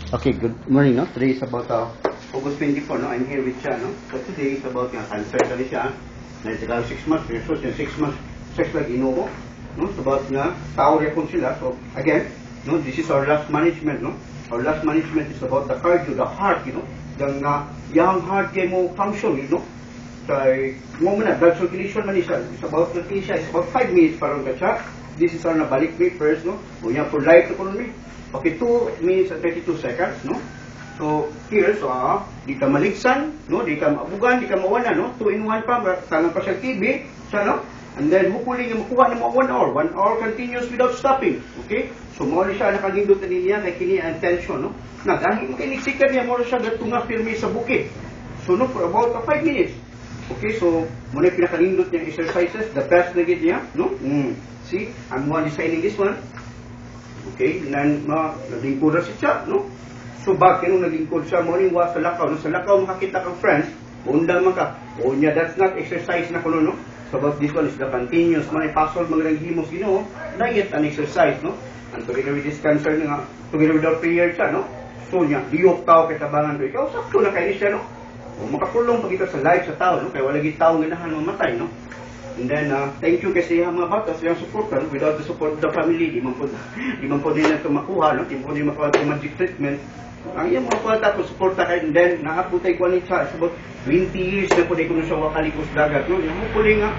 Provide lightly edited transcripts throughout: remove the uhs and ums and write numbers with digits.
Okay, good morning, no? Today is about August 24, no? I'm here with siya, no? So today is about cancer kali siya. Na itagal 6 months, so 6 months, 6 like inuho, no? So about na tao repon sila. So again, no, this is our last management, no? Our last management is about the cardio, the heart, you know? Yung young heart kay mo function, you know? Kay mo na blood circulation man siya. It's about it's about 5 minutes parang ka siya. This is our nabalik me first, no? Unya for life economy. Okay, 2 minutes and 32 seconds, no? So, here, so, di ka maligsan, no? Di ka maabugan, di ka mawala, no? 2 in 1 pa, tanong pa siya TV, siya, no? And then, hopefully, makuha na mo 1 hour. 1 hour continuous without stopping, okay? So, mo siya nakagindot na niya, kay kini ang tension, no? Na, dahil makiniksikan niya, mo siya gatunga firme sa bukid. So, no, for about 5 minutes. Okay, so, muna pinakalindot niyang exercises, the best na gid niya, no? See, I'm one designing this one. Okay, naglingkod na siya, no? So, bakit nung naglingkod siya, morning walk sa lakaw, no? Sa lakaw makakita kang friends, undang maka, o niya, that's not exercise na kuno, no? So, but this one is the continuous, man, ipasol, magandang himos, you know, diet and exercise, no? And together with this cancer nga, together with our prayer siya, no? So, niya, liyok tao, katabangan ko, ikaw, sakto na kayo siya, no? O, makakulong pag ito sa life sa tao, no? Kaya wala tao ganahan mamatay, no? And then, thank you kasi yung mga bata sa yung support, no? Without the support of the family, di man po nila ito makuha, no? Di man po nila makuha ito magic treatment. Ang iyong mga kwata po, support na kayo, and then, nakaputay ko ni Charles, about 20 years na po na ikuno siya wakaligos dagat, no? Yung hopefully nga,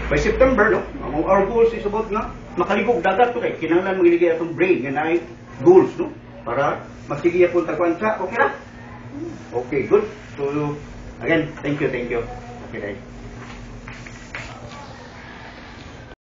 by September, no? Our goals is about nga, makaligog dagat to kay kinanglan magiligay atong brain, nga na goals, no? Para magsigiya po tagwan siya, okay na? Okay, good. So, again, thank you. Okay, guys.